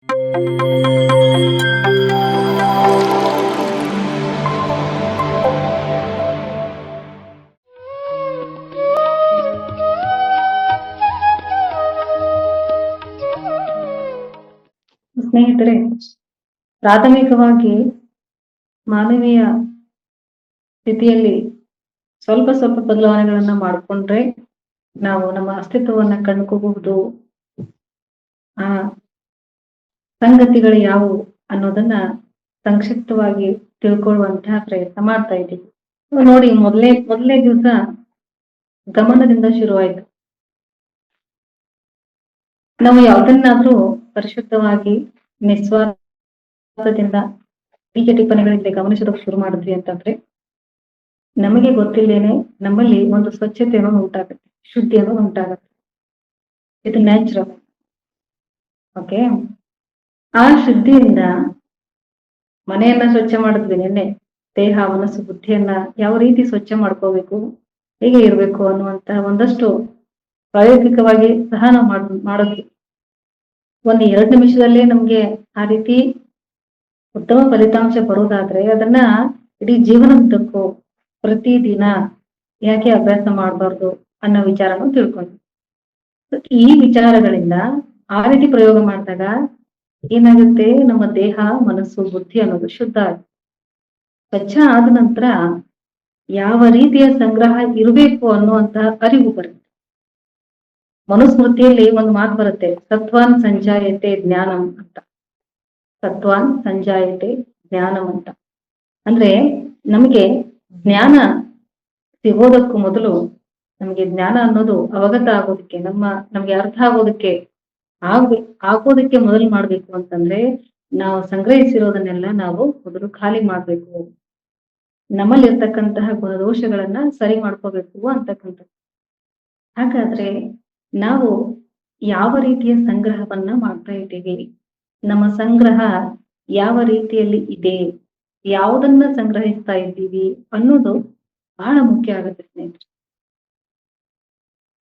ಸ್ನೇಹಿತರೆ, ಪ್ರಾಥಮಿಕವಾಗಿ ಮಾನವೀಯ ಸ್ಥಿತಿಯಲ್ಲಿ ಸ್ವಲ್ಪ ಸ್ವಲ್ಪ ಬದಲಾವಣೆಗಳನ್ನ ಮಾಡಿಕೊಂಡ್ರೆ ನಾವು ನಮ್ಮ ಅಸ್ತಿತ್ವವನ್ನ ಕಂಡುಕೋಬಹುದು. ಆ ಸಂಗತಿಗಳು ಯಾವುವು ಅನ್ನೋದನ್ನ ಸಂಕ್ಷಿಪ್ತವಾಗಿ ತಿಳ್ಕೊಳ್ಳುವಂತಹ ಪ್ರಯತ್ನ ಮಾಡ್ತಾ ಇದ್ದೀವಿ. ನೋಡಿ, ಮೊದಲನೇ ದಿವಸ ಗಮನದಿಂದ ಶುರುವಾಯ್ತು. ನಾವು ಯಾವ್ದನ್ನಾದ್ರೂ ಪರಿಶುದ್ಧವಾಗಿ ನಿಸ್ವಾರ್ಥದಿಂದ ಟೀಕೆ ಟಿಪ್ಪಣಿಗಳಿಂದ ಗಮನಿಸೋದಕ್ಕೆ ಶುರು ಮಾಡಿದ್ವಿ ಅಂತಂದ್ರೆ ನಮಗೆ ಗೊತ್ತಿಲ್ಲೇನೆ ನಮ್ಮಲ್ಲಿ ಒಂದು ಸ್ವಚ್ಛತೆ ಅನ್ನೋದು ಉಂಟಾಗುತ್ತೆ, ಶುದ್ಧಿ ಅನ್ನೋದು ಉಂಟಾಗುತ್ತೆ. ಇದು ನ್ಯಾಚುರಲ್. ಓಕೆ, ಆ ಶುದ್ಧಿಯಿಂದ ಮನೆಯನ್ನ ಸ್ವಚ್ಛ ಮಾಡಿದ್ವಿ ನಿನ್ನೆ. ದೇಹ, ಮನಸ್ಸು, ಬುದ್ಧಿಯನ್ನ ಯಾವ ರೀತಿ ಸ್ವಚ್ಛ ಮಾಡ್ಕೋಬೇಕು, ಹೇಗೆ ಇರಬೇಕು ಅನ್ನುವಂತ ಒಂದಷ್ಟು ಪ್ರಾಯೋಗಿಕವಾಗಿ ಸಹ ನಾವು ಮಾಡಿದ್ವಿ. 1-2 ನಿಮಿಷದಲ್ಲೇ ನಮ್ಗೆ ಆ ರೀತಿ ಉತ್ತಮ ಫಲಿತಾಂಶ ಬರೋದಾದ್ರೆ ಅದನ್ನ ಇಡೀ ಜೀವನದುದ್ದಕ್ಕೂ ಪ್ರತಿದಿನ ಯಾಕೆ ಅಭ್ಯಾಸ ಮಾಡಬಾರ್ದು ಅನ್ನೋ ವಿಚಾರನೂ ತಿಳ್ಕೊಂಡ್ವಿ. ಈ ವಿಚಾರಗಳಿಂದ ಆ ರೀತಿ ಪ್ರಯೋಗ ಮಾಡಿದಾಗ ಏನಾಗುತ್ತೆ, ನಮ್ಮ ದೇಹ, ಮನಸ್ಸು, ಬುದ್ಧಿ ಅನ್ನೋದು ಶುದ್ಧ ಆಗುತ್ತೆ. ಸ್ವಚ್ಛ ಆದ ನಂತರ ಯಾವ ರೀತಿಯ ಸಂಗ್ರಹ ಇರಬೇಕು ಅನ್ನುವಂತಹ ಅರಿವು ಬರುತ್ತೆ. ಮನುಸ್ಮೃತಿಯಲ್ಲಿ ಒಂದು ಮಾತು ಬರುತ್ತೆ, ಸತ್ವಾನ್ ಸಂಜಾಯತೆ ಜ್ಞಾನಂ ಅಂತ. ಸತ್ವಾನ್ ಸಂಜಾಯತೆ ಜ್ಞಾನಂ ಅಂತ ಅಂದ್ರೆ ನಮಗೆ ಜ್ಞಾನ ಸಿಗೋದಕ್ಕೂ ಮೊದಲು ನಮಗೆ ಜ್ಞಾನ ಅನ್ನೋದು ಅವಗತ ಆಗೋದಕ್ಕೆ, ನಮ್ಗೆ ಅರ್ಥ ಆಗೋದಕ್ಕೆ ಮೊದಲು ಮಾಡ್ಬೇಕು ಅಂತಂದ್ರೆ ನಾವು ಸಂಗ್ರಹಿಸಿರೋದನ್ನೆಲ್ಲ ನಾವು ಮೊದಲು ಖಾಲಿ ಮಾಡ್ಬೇಕು. ನಮ್ಮಲ್ಲಿರ್ತಕ್ಕಂತಹ ಗುಣದೋಷಗಳನ್ನ ಸರಿ ಮಾಡ್ಕೋಬೇಕು ಅಂತಕ್ಕಂಥದ್ದು. ಹಾಗಾದ್ರೆ ನಾವು ಯಾವ ರೀತಿಯ ಸಂಗ್ರಹವನ್ನ ಮಾಡ್ತಾ ಇದ್ದೀವಿ, ನಮ್ಮ ಸಂಗ್ರಹ ಯಾವ ರೀತಿಯಲ್ಲಿ ಇದೆ, ಯಾವುದನ್ನ ಸಂಗ್ರಹಿಸ್ತಾ ಇದ್ದೀವಿ ಅನ್ನೋದು ಬಹಳ ಮುಖ್ಯ ಆಗುತ್ತೆ ಸ್ನೇಹಿತರೆ.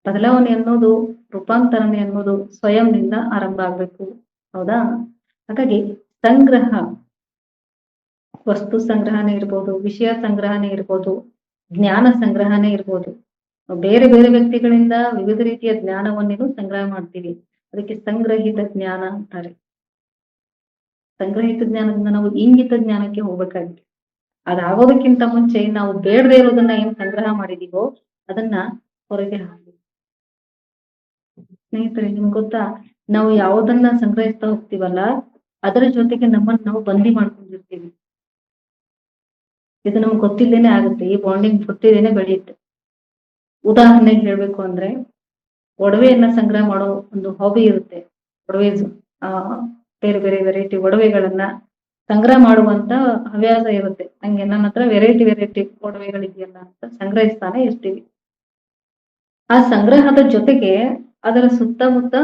ಬದಲಾವಣೆ ಅನ್ನೋದು, ರೂಪಾಂತರಣೆ ಅನ್ನೋದು ಸ್ವಯಂನಿಂದ ಆರಂಭ ಆಗ್ಬೇಕು, ಹೌದಾ? ಹಾಗಾಗಿ ಸಂಗ್ರಹ, ವಸ್ತು ಸಂಗ್ರಹಣೆ ಇರ್ಬೋದು, ವಿಷಯ ಸಂಗ್ರಹಣೆ ಇರ್ಬೋದು, ಜ್ಞಾನ ಸಂಗ್ರಹಣೆ ಇರ್ಬೋದು. ಬೇರೆ ಬೇರೆ ವ್ಯಕ್ತಿಗಳಿಂದ ವಿವಿಧ ರೀತಿಯ ಜ್ಞಾನವನ್ನೇನು ಸಂಗ್ರಹ ಮಾಡ್ತೀವಿ, ಅದಕ್ಕೆ ಸಂಗ್ರಹಿತ ಜ್ಞಾನ ಅಂತಾರೆ. ಸಂಗ್ರಹಿತ ಜ್ಞಾನದಿಂದ ನಾವು ಇಂಗಿತ ಜ್ಞಾನಕ್ಕೆ ಹೋಗ್ಬೇಕಾಗಿದೆ. ಅದಾಗೋದಕ್ಕಿಂತ ಮುಂಚೆ ನಾವು ಬೇಡದೇ ಇರೋದನ್ನ ಏನ್ ಸಂಗ್ರಹ ಮಾಡಿದೀವೋ ಅದನ್ನ ಹೊರಗೆ ಹಾಕಿ. ಸ್ನೇಹಿತರೆ, ನಿಮ್ಗೆ ಗೊತ್ತಾ, ನಾವು ಯಾವುದನ್ನ ಸಂಗ್ರಹಿಸ್ತಾ ಹೋಗ್ತೀವಲ್ಲ ಅದರ ಜೊತೆಗೆ ನಮ್ಮನ್ನು ನಾವು ಬಂದಿ ಮಾಡ್ಕೊಂಡಿರ್ತೀವಿ. ಇದು ನಮ್ಗೆ ಗೊತ್ತಿಲ್ದೇನೆ ಆಗುತ್ತೆ, ಈ ಬಾಂಡಿಂಗ್ ಗೊತ್ತಿದ್ದೇನೆ ಬೆಳೆಯುತ್ತೆ. ಉದಾಹರಣೆಗೆ ಹೇಳ್ಬೇಕು ಅಂದ್ರೆ, ಒಡವೆಯನ್ನ ಸಂಗ್ರಹ ಮಾಡೋ ಒಂದು ಹಾಬಿ ಇರುತ್ತೆ. ಒಡವೆಸ್ ಬೇರೆ ಬೇರೆ ವೆರೈಟಿ ಒಡವೆಗಳನ್ನ ಸಂಗ್ರಹ ಮಾಡುವಂತ ಹವ್ಯಾಸ ಇರುತ್ತೆ ನಂಗೆ. ನನ್ನ ಹತ್ರ ವೆರೈಟಿ ಒಡವೆಗಳಿದೆಯಲ್ಲ ಅಂತ ಸಂಗ್ರಹಿಸ್ತಾನೆ ಇರ್ತೀವಿ. ಆ ಸಂಗ್ರಹದ ಜೊತೆಗೆ ಅದರ ಸುತ್ತಮುತ್ತ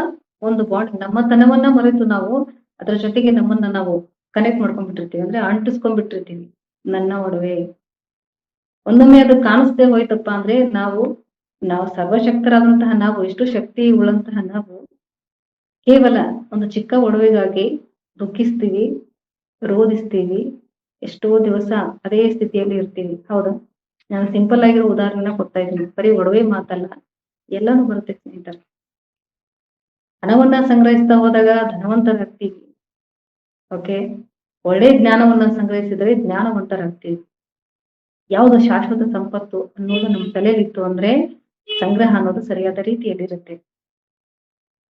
ಒಂದು ಬಾಂಡ್, ನಮ್ಮತನವನ್ನ ಮರೆತು ನಾವು ಅದರ ಜೊತೆಗೆ ನಮ್ಮನ್ನ ನಾವು ಕನೆಕ್ಟ್ ಮಾಡ್ಕೊಂಡ್ಬಿಟ್ಟಿರ್ತೀವಿ, ಅಂದ್ರೆ ಅಂಟಿಸ್ಕೊಂಡ್ಬಿಟ್ಟಿರ್ತೀವಿ. ನನ್ನ ಒಡವೆ ಒಂದೊಮ್ಮೆ ಅದು ಕಾಣಿಸ್ದೆ ಹೋಯ್ತಪ್ಪ ಅಂದ್ರೆ ನಾವು ಸರ್ವಶಕ್ತರಾದಂತಹ ನಾವು, ಎಷ್ಟು ಶಕ್ತಿ ಉಳ್ಳಂತಹ ನಾವು ಕೇವಲ ಒಂದು ಚಿಕ್ಕ ಒಡವೆಗಾಗಿ ದುಃಖಿಸ್ತೀವಿ, ರೋಧಿಸ್ತೀವಿ, ಎಷ್ಟೋ ದಿವಸ ಅದೇ ಸ್ಥಿತಿಯಲ್ಲಿ ಇರ್ತೀವಿ. ಹೌದಾ? ನಾನು ಸಿಂಪಲ್ ಆಗಿರೋ ಉದಾಹರಣೆನ ಕೊಡ್ತಾ ಇದ್ದೀನಿ, ಬರೀ ಒಡವೆ ಮಾತಲ್ಲ, ಎಲ್ಲಾನು ಬರುತ್ತೆ ಸ್ನೇಹಿತರೆ. ಹಣವನ್ನ ಸಂಗ್ರಹಿಸ್ತಾ ಹೋದಾಗ ಧನವಂತರಾಗ್ತೀವಿ. ಓಕೆ, ಒಳ್ಳೆ ಜ್ಞಾನವನ್ನ ಸಂಗ್ರಹಿಸಿದ್ರೆ ಜ್ಞಾನವಂತರಾಗ್ತೀವಿ. ಯಾವುದು ಶಾಶ್ವತ ಸಂಪತ್ತು ಅನ್ನೋದು ನಮ್ಮ ತಲೆಯಲ್ಲಿತ್ತು ಅಂದ್ರೆ ಸಂಗ್ರಹ ಅನ್ನೋದು ಸರಿಯಾದ ರೀತಿಯಲ್ಲಿರುತ್ತೆ.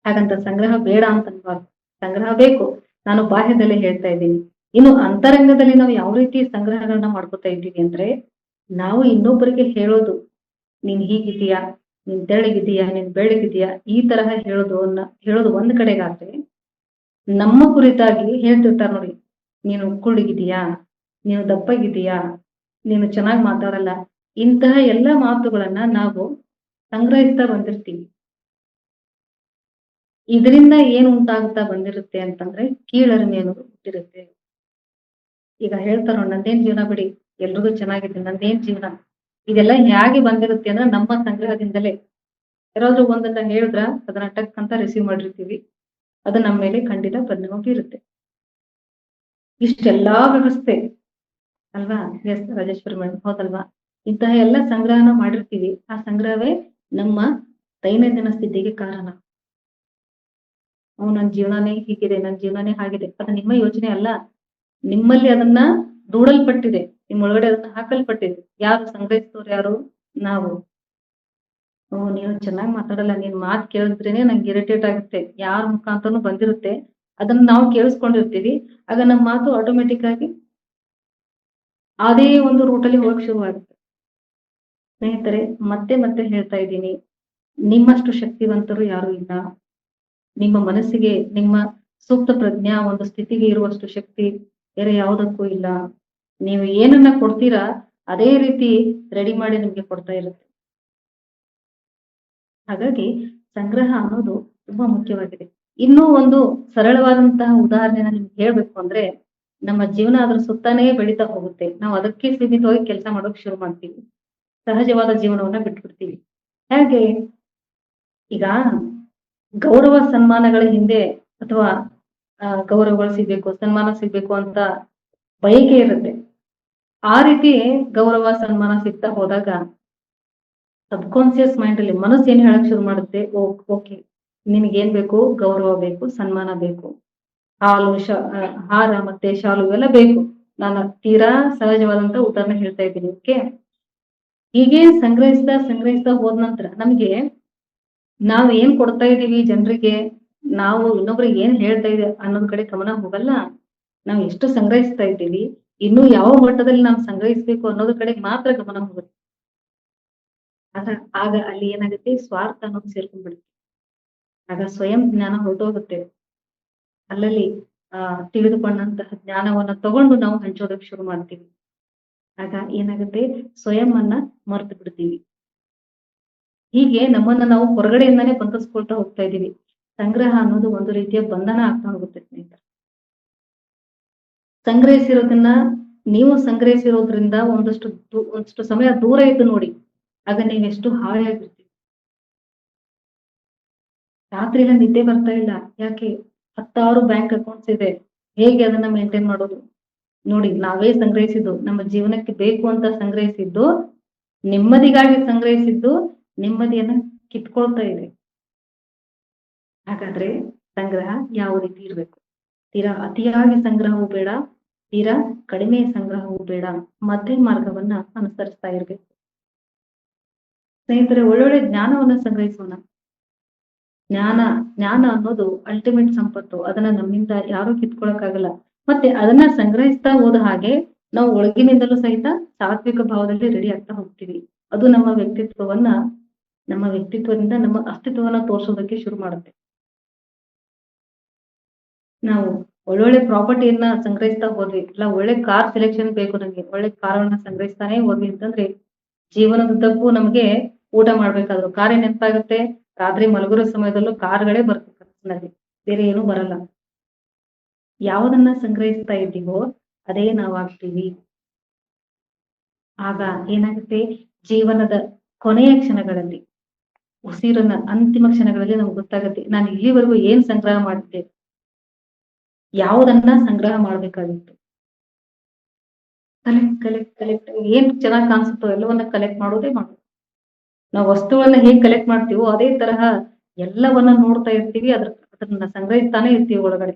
ಹಾಗಂತ ಸಂಗ್ರಹ ಬೇಡ ಅಂತನ್ಬಾರ್ದು, ಸಂಗ್ರಹ ಬೇಕು. ನಾನು ಬಾಹ್ಯದಲ್ಲಿ ಹೇಳ್ತಾ ಇದ್ದೀನಿ. ಇನ್ನು ಅಂತರಂಗದಲ್ಲಿ ನಾವು ಯಾವ ರೀತಿ ಸಂಗ್ರಹಗಳನ್ನ ಮಾಡ್ಕೊತಾ ಇದ್ದೀವಿ ಅಂದ್ರೆ, ನಾವು ಇನ್ನೊಬ್ಬರಿಗೆ ಹೇಳೋದು, ನೀನ್ ಹೀಗಿದೀಯಾ, ನೀನ್ ತೆಳ್ಳಗಿದೀಯಾ, ನೀನ್ ಬೆಳ್ಳಗಿದೀಯಾ, ಈ ತರಹ ಹೇಳೋದು ಒಂದ್ ಕಡೆಗಾದ್ರೆ, ನಮ್ಮ ಕುರಿತಾಗಿ ಹೇಳ್ತಿರ್ತಾರ ನೋಡಿ, ನೀನು ಕುಳ್ಳಿಗಿದೀಯಾ, ನೀನು ದಪ್ಪಗಿದೀಯಾ, ನೀನು ಚೆನ್ನಾಗಿ ಮಾತಾಡಲ್ಲ, ಇಂತಹ ಎಲ್ಲ ಮಾತುಗಳನ್ನ ನಾವು ಸಂಗ್ರಹಿಸ್ತಾ ಬಂದಿರ್ತೀವಿ. ಇದರಿಂದ ಏನು ಉಂಟಾಗುತ್ತಾ ಬಂದಿರುತ್ತೆ ಅಂತಂದ್ರೆ ಕೀಳರಿಮೆ ಅನ್ನೋದು ಹುಟ್ಟಿರುತ್ತೆ. ಈಗ ಹೇಳ್ತಾರೋ, ನಂದೇನ್ ಜೀವನ ಬಿಡಿ, ಎಲ್ರಿಗೂ ಚೆನ್ನಾಗಿದೆ, ನಂದೇನ್ ಜೀವನ, ಇದೆಲ್ಲ ಹೇಗೆ ಬಂದಿರುತ್ತೆ ಅಂದ್ರೆ ನಮ್ಮ ಸಂಗ್ರಹದಿಂದಲೇ. ಯಾರಾದ್ರೂ ಒಂದನ್ನ ಹೇಳಿದ್ರ ಅದನ್ನ ಟಕ್ ಅಂತ ರಿಸೀವ್ ಮಾಡಿರ್ತೀವಿ. ಅದು ನಮ್ಮ ಮೇಲೆ ಖಂಡಿತ ಪರಿಣಾಮ ಬೀರುತ್ತೆ. ಇಷ್ಟೆಲ್ಲಾ ವ್ಯವಸ್ಥೆ ಅಲ್ವಾ? ಎಸ್ ರಾಜೇಶ್ವರಿ ಮೇಡಮ್, ಹೌದಲ್ವಾ? ಇಂತಹ ಎಲ್ಲ ಸಂಗ್ರಹನ ಮಾಡಿರ್ತೀವಿ. ಆ ಸಂಗ್ರಹವೇ ನಮ್ಮ ದೈನಂದಿನ ಸ್ಥಿತಿಗೆ ಕಾರಣ. ನನ್ ಜೀವನನೇ ಹೀಗಿದೆ, ನನ್ ಜೀವನನೇ ಹಾಗಿದೆ. ಅದು ನಿಮ್ಮ ಯೋಚನೆ ಅಲ್ಲ. ನಿಮ್ಮಲ್ಲಿ ಅದನ್ನ ದೂಡಲ್ಪಟ್ಟಿದೆ, ನಿಮ್ಮೊಳಗಡೆ ಅದನ್ನ ಹಾಕಲ್ಪಟ್ಟಿದೆ. ಯಾರು ಸಂಗ್ರಹಿಸ್ತವ್ರು? ಯಾರು? ನಾವು. ನೀನು ಚೆನ್ನಾಗಿ ಮಾತಾಡಲ್ಲ, ನೀನ್ ಮಾತು ಕೇಳಿದ್ರೇನೆ ನಂಗೆ ಇರಿಟೇಟ್ ಆಗುತ್ತೆ. ಯಾರ ಮುಖಾಂತರನು ಬಂದಿರುತ್ತೆ, ಅದನ್ನ ನಾವು ಕೇಳಿಸ್ಕೊಂಡಿರ್ತೀವಿ. ಆಗ ನಮ್ಮ ಮಾತು ಆಟೋಮೆಟಿಕ್ ಆಗಿ ಅದೇ ಒಂದು ರೂಟಲ್ಲಿ ಹೋಗಕ್ ಶುರುವಾಗುತ್ತೆ. ಸ್ನೇಹಿತರೆ, ಮತ್ತೆ ಮತ್ತೆ ಹೇಳ್ತಾ ಇದ್ದೀನಿ, ನಿಮ್ಮಷ್ಟು ಶಕ್ತಿವಂತರು ಯಾರು ಇಲ್ಲ. ನಿಮ್ಮ ಮನಸ್ಸಿಗೆ, ನಿಮ್ಮ ಸೂಕ್ತ ಪ್ರಜ್ಞಾ ಒಂದು ಸ್ಥಿತಿಗೆ ಇರುವಷ್ಟು ಶಕ್ತಿ ಬೇರೆ ಯಾವುದಕ್ಕೂ ಇಲ್ಲ. ನೀವು ಏನನ್ನ ಕೊಡ್ತೀರಾ ಅದೇ ರೀತಿ ರೆಡಿ ಮಾಡಿ ನಿಮ್ಗೆ ಕೊಡ್ತಾ ಇರುತ್ತೆ. ಹಾಗಾಗಿ ಸಂಗ್ರಹ ಅನ್ನೋದು ತುಂಬಾ ಮುಖ್ಯವಾಗಿದೆ. ಇನ್ನೂ ಒಂದು ಸರಳವಾದಂತಹ ಉದಾಹರಣೆನ ನಿಮ್ಗೆ ಹೇಳ್ಬೇಕು ಅಂದ್ರೆ, ನಮ್ಮ ಜೀವನ ಅದ್ರ ಸುತ್ತಾನೇ ಬೆಳೀತಾ ಹೋಗುತ್ತೆ. ನಾವು ಅದಕ್ಕೆ ಸೀಮಿತವಾಗಿ ಕೆಲಸ ಮಾಡೋಕ್ ಶುರು ಮಾಡ್ತೀವಿ. ಸಹಜವಾದ ಜೀವನವನ್ನ ಬಿಟ್ಬಿಡ್ತೀವಿ. ಹಾಗೆ ಈಗ ಗೌರವ ಸನ್ಮಾನಗಳ ಹಿಂದೆ ಅಥವಾ ಗೌರವಗಳು ಸಿಗ್ಬೇಕು, ಸನ್ಮಾನ ಸಿಗ್ಬೇಕು ಅಂತ ಬಯಕೆ ಇರುತ್ತೆ. ಆ ರೀತಿ ಗೌರವ ಸನ್ಮಾನ ಸಿಗ್ತಾ ಹೋದಾಗ ಸಬ್ಕಾನ್ಸಿಯಸ್ ಮೈಂಡ್ ಅಲ್ಲಿ ಮನಸ್ಸು ಏನ್ ಹೇಳಕ್ ಶುರು ಮಾಡುತ್ತೆ, ಓಕೆ ನಿನಗೇನ್ ಬೇಕು? ಗೌರವ ಬೇಕು, ಸನ್ಮಾನ ಬೇಕು, ಹಾಲು ಹಾರ ಮತ್ತೆ ಶಾಲು ಇವೆಲ್ಲ ಬೇಕು. ನಾನು ತೀರಾ ಸಹಜವಾದಂತ ಉದಾಹರಣೆ ಹೇಳ್ತಾ ಇದ್ದೀನಿ. ಓಕೆ, ಹೀಗೆ ಸಂಗ್ರಹಿಸ್ತಾ ಹೋದ ನಂತರ ನಮ್ಗೆ ನಾವ್ ಏನ್ ಕೊಡ್ತಾ ಇದೀವಿ ಜನರಿಗೆ, ನಾವು ಇನ್ನೊಬ್ರಿಗೆ ಏನ್ ಹೇಳ್ತಾ ಇದೀವಿ ಅನ್ನೋದ್ ಕಡೆ ಗಮನ ಹೋಗಲ್ಲ. ನಾವು ಎಷ್ಟು ಸಂಗ್ರಹಿಸ್ತಾ ಇದ್ದೀವಿ, ಇನ್ನು ಯಾವ ಮಟ್ಟದಲ್ಲಿ ನಾವು ಸಂಗ್ರಹಿಸ್ಬೇಕು ಅನ್ನೋದ್ರ ಕಡೆ ಮಾತ್ರ ಗಮನ ಹೋಗುತ್ತೆ. ಆಗ ಅಲ್ಲಿ ಏನಾಗುತ್ತೆ, ಸ್ವಾರ್ಥ ಅನ್ನೋದು ಸೇರ್ಕೊಂಡ್ಬಿಡುತ್ತೆ. ಆಗ ಸ್ವಯಂ ಜ್ಞಾನ ಹೊರಟೋಗುತ್ತೆ. ಅಲ್ಲಲ್ಲಿ ತಿಳಿದುಕೊಂಡಂತಹ ಜ್ಞಾನವನ್ನ ತಗೊಂಡು ನಾವು ಹಂಚೋದಕ್ಕೆ ಶುರು ಮಾಡ್ತೀವಿ. ಆಗ ಏನಾಗುತ್ತೆ, ಸ್ವಯಂ ಅನ್ನ ಮರ್ತು ಬಿಡ್ತೀವಿ. ಹೀಗೆ ನಮ್ಮನ್ನ ನಾವು ಹೊರಗಡೆಯಿಂದಾನೇ ಬಂಧಿಸ್ಕೊಳ್ತಾ ಹೋಗ್ತಾ ಇದೀವಿ. ಸಂಗ್ರಹ ಅನ್ನೋದು ಒಂದು ರೀತಿಯ ಬಂಧನ ಆಗ್ತಾ ಹೋಗುತ್ತೆ ಸ್ನೇಹಿತರೆ. ಸಂಗ್ರಹಿಸಿರೋದನ್ನ ನೀವು ಸಂಗ್ರಹಿಸಿರೋದ್ರಿಂದ ಒಂದಷ್ಟು ಸಮಯ ದೂರ ಇದ್ದು ನೋಡಿ, ಆಗ ನೀವೆಷ್ಟು ಹಾಯಾಗಿರ್ತೀವಿ. ರಾತ್ರಿ ಎಲ್ಲ ನಿದ್ದೆ ಬರ್ತಾ ಇಲ್ಲ, ಯಾಕೆ? 10 ಬ್ಯಾಂಕ್ ಅಕೌಂಟ್ಸ್ ಇದೆ, ಹೇಗೆ ಅದನ್ನ ಮೇಂಟೈನ್ ಮಾಡೋದು? ನೋಡಿ, ನಾವೇ ಸಂಗ್ರಹಿಸಿದ್ದು, ನಮ್ಮ ಜೀವನಕ್ಕೆ ಬೇಕು ಅಂತ ಸಂಗ್ರಹಿಸಿದ್ದು, ನೆಮ್ಮದಿಗಾಗಿ ಸಂಗ್ರಹಿಸಿದ್ದು ನೆಮ್ಮದಿಯನ್ನ ಕಿತ್ಕೊಳ್ತಾ ಇದೆ. ಹಾಗಾದ್ರೆ ಸಂಗ್ರಹ ಯಾವ ರೀತಿ ಇರ್ಬೇಕು? ತೀರಾ ಅತಿಯಾಗಿ ಸಂಗ್ರಹವೂ ಬೇಡ, ತೀರಾ ಕಡಿಮೆ ಸಂಗ್ರಹವೂ ಬೇಡ, ಮಧ್ಯ ಮಾರ್ಗವನ್ನ ಅನುಸರಿಸ್ತಾ ಇರ್ಬೇಕು. ಸ್ನೇಹಿತರೆ, ಒಳ್ಳೊಳ್ಳೆ ಜ್ಞಾನವನ್ನ ಸಂಗ್ರಹಿಸೋಣ. ಜ್ಞಾನ ಅನ್ನೋದು ಅಲ್ಟಿಮೇಟ್ ಸಂಪತ್ತು. ಅದನ್ನ ನಮ್ಮಿಂದ ಯಾರು ಕಿತ್ಕೊಳಕ್ಕಾಗಲ್ಲ. ಮತ್ತೆ ಅದನ್ನ ಸಂಗ್ರಹಿಸ್ತಾ ಹೋದ ಹಾಗೆ ನಾವು ಒಳಗಿನಿಂದಲೂ ಸಹಿತ ಸಾತ್ವಿಕ ಭಾವದಲ್ಲಿ ರೆಡಿ ಆಗ್ತಾ ಹೋಗ್ತೀವಿ. ಅದು ನಮ್ಮ ವ್ಯಕ್ತಿತ್ವದಿಂದ ನಮ್ಮ ಅಸ್ತಿತ್ವವನ್ನ ತೋರಿಸೋದಕ್ಕೆ ಶುರು ಮಾಡುತ್ತೆ. ನಾವು ಒಳ್ಳೊಳ್ಳೆ ಪ್ರಾಪರ್ಟಿಯನ್ನ ಸಂಗ್ರಹಿಸ್ತಾ ಹೋದ್ವಿ, ಇಲ್ಲ ಒಳ್ಳೆ ಕಾರ್ ಸೆಲೆಕ್ಷನ್ ಬೇಕು ನಮ್ಗೆ, ಒಳ್ಳೆ ಕಾರನ್ನ ಸಂಗ್ರಹಿಸ್ತಾನೆ ಹೋದ್ವಿ ಅಂತಂದ್ರೆ ಜೀವನದುದ್ದಕ್ಕೂ ನಮ್ಗೆ ಊಟ ಮಾಡ್ಬೇಕಾದ್ರು ಕಾರೇ ನೆನಪಾಗುತ್ತೆ. ರಾತ್ರಿ ಮಲಗಿರೋ ಸಮಯದಲ್ಲೂ ಕಾರ್ಗಳೇ ಬರ್ತವೆ ಕನಸಿನಲ್ಲಿ, ಬೇರೆ ಏನೂ ಬರಲ್ಲ. ಯಾವುದನ್ನ ಸಂಗ್ರಹಿಸ್ತಾ ಇದ್ದೀವೋ ಅದೇ ನಾವಾಗ್ತೀವಿ. ಆಗ ಏನಾಗುತ್ತೆ, ಜೀವನದ ಕೊನೆಯ ಕ್ಷಣಗಳಲ್ಲಿ, ಉಸಿರನ್ನ ಅಂತಿಮ ಕ್ಷಣಗಳಲ್ಲಿ ನಮ್ಗೆ ಗೊತ್ತಾಗುತ್ತೆ, ನಾನು ಇಲ್ಲಿವರೆಗೂ ಏನ್ ಸಂಗ್ರಹ ಮಾಡಿದ್ದೆ, ಯಾವುದನ್ನ ಸಂಗ್ರಹ ಮಾಡ್ಬೇಕಾಗಿತ್ತು. ಕಲೆಕ್ಟ್ ಏನ್ ಚೆನ್ನಾಗಿ ಕಾಣಿಸುತ್ತೋ ಎಲ್ಲವನ್ನ ಕಲೆಕ್ಟ್ ಮಾಡೋದೇ ಮಾಡೋದು. ನಾವು ವಸ್ತುಗಳನ್ನ ಹೇಗ್ ಕಲೆಕ್ಟ್ ಮಾಡ್ತೀವೋ ಅದೇ ತರಹ ಎಲ್ಲವನ್ನ ನೋಡ್ತಾ ಇರ್ತೀವಿ, ಅದನ್ನ ಸಂಗ್ರಹಿಸ್ತಾನೆ ಇರ್ತೀವಿ ಒಳಗಡೆ.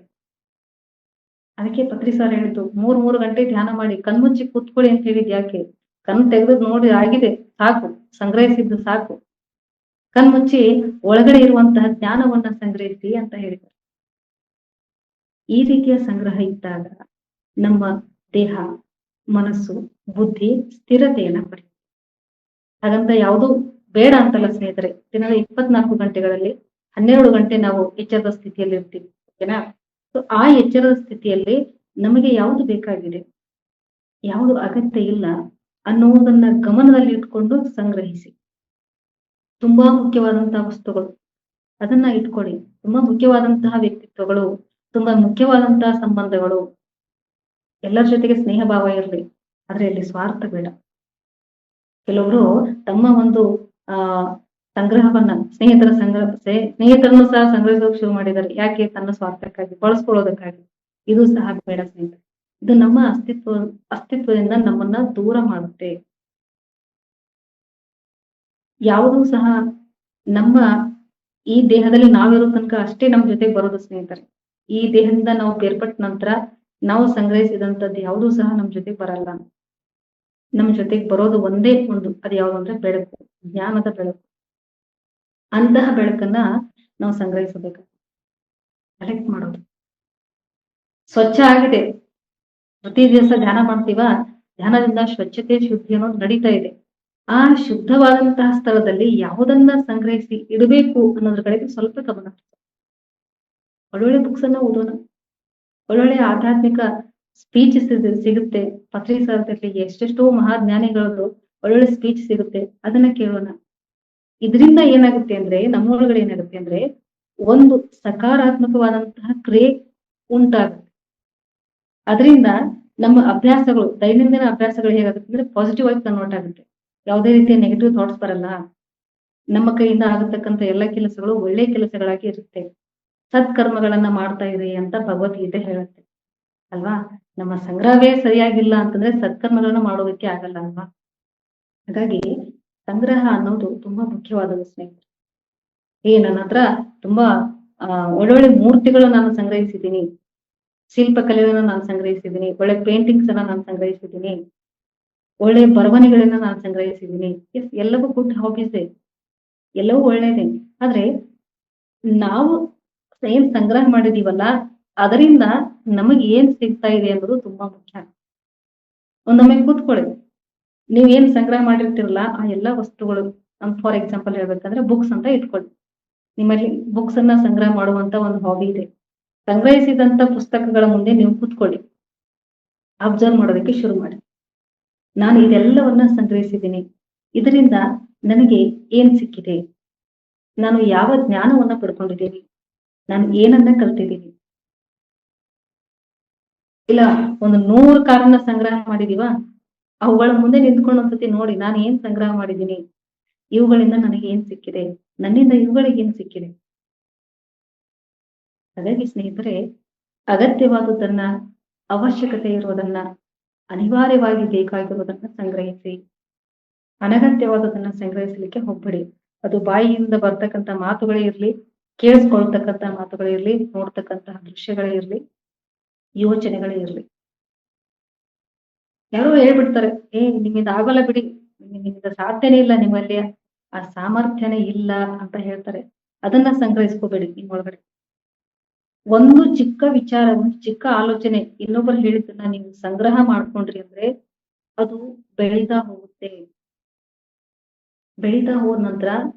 ಅದಕ್ಕೆ ಪತ್ರಿ ಸರ್ ಹೇಳಿದ್ದು 3 ಗಂಟೆ ಧ್ಯಾನ ಮಾಡಿ ಕಣ್ಮುಚ್ಚಿ ಕೂತ್ಕೊಳ್ಳಿ ಅಂತ ಹೇಳಿದ್ ಯಾಕೆ? ಕಣ್ ತೆಗೆದು ನೋಡಿ, ಆಗಿದೆ ಸಾಕು, ಸಂಗ್ರಹಿಸಿದ್ದು ಸಾಕು. ಕಣ್ಮುಚ್ಚಿ ಒಳಗಡೆ ಇರುವಂತಹ ಜ್ಞಾನವನ್ನ ಸಂಗ್ರಹಿಸಿ ಅಂತ ಹೇಳಿದ್ದಾರೆ. ಈ ರೀತಿಯ ಸಂಗ್ರಹ ಇದ್ದಾಗ ನಮ್ಮ ದೇಹ, ಮನಸ್ಸು, ಬುದ್ಧಿ ಸ್ಥಿರತೆಯನ್ನ ಪಡೆಯುತ್ತೆ. ಹಾಗಂತ ಯಾವುದು ಬೇಡ ಅಂತಲ್ಲ ಸ್ನೇಹಿತರೆ. ದಿನದ 24 ಗಂಟೆಗಳಲ್ಲಿ 12 ಗಂಟೆ ನಾವು ಎಚ್ಚರದ ಸ್ಥಿತಿಯಲ್ಲಿ ಇರ್ತೀವಿ, ಓಕೆನಾ? ಸೊ ಆ ಎಚ್ಚರದ ಸ್ಥಿತಿಯಲ್ಲಿ ನಮಗೆ ಯಾವುದು ಬೇಕಾಗಿದೆ, ಯಾವುದು ಅಗತ್ಯ ಇಲ್ಲ ಅನ್ನುವುದನ್ನ ಗಮನದಲ್ಲಿ ಇಟ್ಕೊಂಡು ಸಂಗ್ರಹಿಸಿ. ತುಂಬಾ ಮುಖ್ಯವಾದಂತಹ ವಸ್ತುಗಳು ಅದನ್ನ ಇಟ್ಕೊಳ್ಳಿ. ತುಂಬಾ ಮುಖ್ಯವಾದಂತಹ ವ್ಯಕ್ತಿತ್ವಗಳು, ತುಂಬಾ ಮುಖ್ಯವಾದಂತಹ ಸಂಬಂಧಗಳು, ಎಲ್ಲರ ಜೊತೆಗೆ ಸ್ನೇಹ ಭಾವ ಇರಲಿ, ಆದ್ರೆ ಅಲ್ಲಿ ಸ್ವಾರ್ಥ ಬೇಡ. ಕೆಲವರು ತಮ್ಮ ಒಂದು ಸಂಗ್ರಹವನ್ನ ಸ್ನೇಹಿತರನ್ನು ಸಹ ಸಂಗ್ರಹಿಸೋಕೆ ಶುರು ಮಾಡಿದ್ದಾರೆ. ಯಾಕೆ? ತನ್ನ ಸ್ವಾರ್ಥಕ್ಕಾಗಿ, ಬಳಸ್ಕೊಳ್ಳೋದಕ್ಕಾಗಿ. ಇದು ಸಹ ಬೇಡ ಸ್ನೇಹಿತರೆ. ಇದು ನಮ್ಮ ಅಸ್ತಿತ್ವದಿಂದ ನಮ್ಮನ್ನ ದೂರ ಮಾಡುತ್ತೆ. ಯಾವುದೂ ಸಹ ನಮ್ಮ ಈ ದೇಹದಲ್ಲಿ ನಾವಿರೋ ತನಕ ಅಷ್ಟೇ ನಮ್ ಜೊತೆಗೆ ಬರೋದು ಸ್ನೇಹಿತರೆ. ಈ ದೇಹದಿಂದ ನಾವು ಬೇರ್ಪಟ್ಟ ನಂತರ ನಾವು ಸಂಗ್ರಹಿಸಿದಂಥದ್ದು ಯಾವುದೂ ಸಹ ನಮ್ ಜೊತೆಗೆ ಬರಲ್ಲ. ನಮ್ ಜೊತೆಗೆ ಬರೋದು ಒಂದೇ ಒಂದು, ಅದು ಯಾವುದು ಅಂದ್ರೆ ಬೆಳಕು, ಜ್ಞಾನದ ಬೆಳಕು. ಅಂತಹ ಬೆಳಕನ್ನ ನಾವು ಸಂಗ್ರಹಿಸಬೇಕು, ಕಲೆಕ್ಟ್ ಮಾಡೋದು. ಸ್ವಚ್ಛ ಆಗಿದೆ, ಪ್ರತಿ ದಿವಸ ಧ್ಯಾನ ಮಾಡ್ತೀವ, ಧ್ಯಾನದಿಂದ ಸ್ವಚ್ಛತೆ ಶುದ್ಧಿ ಅನ್ನೋದು ನಡೀತಾ ಇದೆ. ಆ ಶುದ್ಧವಾದಂತಹ ಸ್ಥಳದಲ್ಲಿ ಯಾವುದನ್ನ ಸಂಗ್ರಹಿಸಿ ಇಡಬೇಕು ಅನ್ನೋದ್ರ ಕಡೆಗೆ ಸ್ವಲ್ಪ ಗಮನ. ಒಳ್ಳೊಳ್ಳೆ ಬುಕ್ಸ್ ಅನ್ನ ಓದೋಣ, ಒಳ್ಳೊಳ್ಳೆ ಆಧ್ಯಾತ್ಮಿಕ ಸ್ಪೀಚ್ ಸಿಗುತ್ತೆ. ಪತ್ರಿಕಾದಲ್ಲಿ ಎಷ್ಟೆಷ್ಟೋ ಮಹಾಜ್ಞಾನಿಗಳದ್ದು ಒಳ್ಳೊಳ್ಳೆ ಸ್ಪೀಚ್ ಸಿಗುತ್ತೆ, ಅದನ್ನ ಕೇಳೋಣ. ಇದರಿಂದ ಏನಾಗುತ್ತೆ ಅಂದ್ರೆ, ನಮ್ಮೊಳಗಡೆ ಏನಾಗುತ್ತೆ ಅಂದ್ರೆ, ಒಂದು ಸಕಾರಾತ್ಮಕವಾದಂತಹ ಕ್ರಿಯೆ ಉಂಟಾಗುತ್ತೆ. ಅದರಿಂದ ನಮ್ಮ ಅಭ್ಯಾಸಗಳು, ದೈನಂದಿನ ಅಭ್ಯಾಸಗಳು ಹೇಗಾಗುತ್ತೆ ಅಂದ್ರೆ ಪಾಸಿಟಿವ್ ಆಗಿ ಕನ್ವರ್ಟ್ ಆಗುತ್ತೆ. ಯಾವುದೇ ರೀತಿಯ ನೆಗೆಟಿವ್ ಥಾಟ್ಸ್ ಬರಲ್ಲ. ನಮ್ಮ ಕೈಯಿಂದ ಆಗತಕ್ಕಂಥ ಎಲ್ಲ ಕೆಲಸಗಳು ಒಳ್ಳೆ ಕೆಲಸಗಳಾಗಿ ಇರುತ್ತೆ. ಸತ್ಕರ್ಮಗಳನ್ನ ಮಾಡ್ತಾ ಇರಿ ಅಂತ ಭಗವದ್ಗೀತೆ ಹೇಳುತ್ತೆ ಅಲ್ವಾ. ನಮ್ಮ ಸಂಗ್ರಹವೇ ಸರಿಯಾಗಿಲ್ಲ ಅಂತಂದ್ರೆ ಸತ್ಕರ್ಮಗಳನ್ನ ಮಾಡೋದಕ್ಕೆ ಆಗಲ್ಲ ಅಲ್ವಾ. ಹಾಗಾಗಿ ಸಂಗ್ರಹ ಅನ್ನೋದು ತುಂಬಾ ಮುಖ್ಯವಾದದ್ದು ಸ್ನೇಹಿತರೆ. ನನ್ನ ಹತ್ರ ತುಂಬಾ ಒಳ್ಳೊಳ್ಳೆ ಮೂರ್ತಿಗಳನ್ನ ನಾನು ಸಂಗ್ರಹಿಸಿದ್ದೀನಿ, ಶಿಲ್ಪಕಲೆಗಳನ್ನ ನಾನು ಸಂಗ್ರಹಿಸಿದ್ದೀನಿ, ಒಳ್ಳೆ ಪೇಂಟಿಂಗ್ಸ್ ಅನ್ನ ನಾನು ಸಂಗ್ರಹಿಸಿದ್ದೀನಿ, ಒಳ್ಳೆ ಬರವಣಿಗೆಗಳನ್ನ ನಾನು ಸಂಗ್ರಹಿಸಿದ್ದೀನಿ. ಎಲ್ಲವೂ ಗುಡ್ ಹಾಬೀಸ್, ಎಲ್ಲವೂ ಒಳ್ಳೇದೇ. ಆದ್ರೆ ನಾವು ಏನ್ ಸಂಗ್ರಹ ಮಾಡಿದೀವಲ್ಲ, ಅದರಿಂದ ನಮಗೆ ಏನ್ ಸಿಗ್ತಾ ಇದೆ ಅನ್ನೋದು ತುಂಬಾ ಮುಖ್ಯ. ಒಂದೊಮ್ಮೆ ಕೂತ್ಕೊಳ್ಳಿ, ನೀವ್ ಏನ್ ಸಂಗ್ರಹ ಮಾಡಿರ್ತಿರಲ್ಲ ಆ ಎಲ್ಲಾ ವಸ್ತುಗಳು, ಫಾರ್ ಎಕ್ಸಾಂಪಲ್ ಹೇಳ್ಬೇಕಂದ್ರೆ ಬುಕ್ಸ್ ಅಂತ ಇಟ್ಕೊಳ್ಳಿ. ನಿಮ್ಮಲ್ಲಿ ಬುಕ್ಸ್ ಅನ್ನ ಸಂಗ್ರಹ ಮಾಡುವಂತ ಒಂದು ಹಾಬಿ ಇದೆ. ಸಂಗ್ರಹಿಸಿದಂತ ಪುಸ್ತಕಗಳ ಮುಂದೆ ನೀವು ಕೂತ್ಕೊಳ್ಳಿ, ಅಬ್ಸರ್ವ್ ಮಾಡೋದಕ್ಕೆ ಶುರು ಮಾಡಿ. ನಾನು ಇದೆಲ್ಲವನ್ನ ಸಂಗ್ರಹಿಸಿದ್ದೀನಿ, ಇದರಿಂದ ನನಗೆ ಏನ್ ಸಿಕ್ಕಿದೆ, ನಾನು ಯಾವ ಜ್ಞಾನವನ್ನ ಪಡ್ಕೊಂಡಿದ್ದೀನಿ, ನಾನು ಏನನ್ನ ಕಲ್ತಿದ್ದೀನಿ. ಇಲ್ಲ ಒಂದು 100 ಕಾರನ್ನ ಸಂಗ್ರಹ ಮಾಡಿದೀವ, ಅವುಗಳ ಮುಂದೆ ನಿಂತ್ಕೊಂಡು ಒಂದ್ಸತಿ ನೋಡಿ, ನಾನು ಏನ್ ಸಂಗ್ರಹ ಮಾಡಿದ್ದೀನಿ, ಇವುಗಳಿಂದ ನನಗೆ ಏನ್ ಸಿಕ್ಕಿದೆ, ನನ್ನಿಂದ ಇವುಗಳಿಗೆ ಏನ್ ಸಿಕ್ಕಿದೆ. ಹಾಗಾಗಿ ಸ್ನೇಹಿತರೆ, ಅಗತ್ಯವಾದುದನ್ನ, ಅವಶ್ಯಕತೆ ಇರುವುದನ್ನ, ಅನಿವಾರ್ಯವಾಗಿ ಬೇಕಾಗಿರುವುದನ್ನ ಸಂಗ್ರಹಿಸಿ. ಅನಗತ್ಯವಾದದನ್ನ ಸಂಗ್ರಹಿಸಲಿಕ್ಕೆ ಹೋಗ್ಬೇಡಿ. ಅದು ಬಾಯಿಯಿಂದ ಬರ್ತಕ್ಕಂಥ ಮಾತುಗಳೇ ಇರ್ಲಿ, ಕೇಳಿಸ್ಕೊಳ್ತಕ್ಕಂಥ ಮಾತುಗಳೇ ಇರ್ಲಿ, ನೋಡ್ತಕ್ಕಂತಹ ದೃಶ್ಯಗಳೇ ಇರ್ಲಿ, ಯೋಚನೆಗಳೇ ಇರ್ಲಿ. ಯಾರೋ ಹೇಳ್ಬಿಡ್ತಾರೆ, ನಿಮ್ಮಿಂದ ಆಗೋಲ್ಲ ಬಿಡಿ, ನಿಮ್ಮಿಂದ ಸಾಧ್ಯನೇ ಇಲ್ಲ, ನಿಮ್ಮಲ್ಲಿ ಆ ಸಾಮರ್ಥ್ಯನೇ ಇಲ್ಲ ಅಂತ ಹೇಳ್ತಾರೆ. ಅದನ್ನ ಸಂಗ್ರಹಿಸ್ಕೋಬೇಡಿ ನಿಮ್ಮೊಳಗಡೆ. ಒಂದು ಚಿಕ್ಕ ವಿಚಾರ, ಒಂದು ಚಿಕ್ಕ ಆಲೋಚನೆ ಇನ್ನೊಬ್ಬರು ಹೇಳಿದ್ದನ್ನ ನೀವು ಸಂಗ್ರಹ ಮಾಡ್ಕೊಂಡ್ರಿ ಅಂದ್ರೆ ಅದು ಬೆಳೀತಾ ಹೋಗುತ್ತೆ. ಬೆಳೀತಾ ಹೋದ ನಂತರ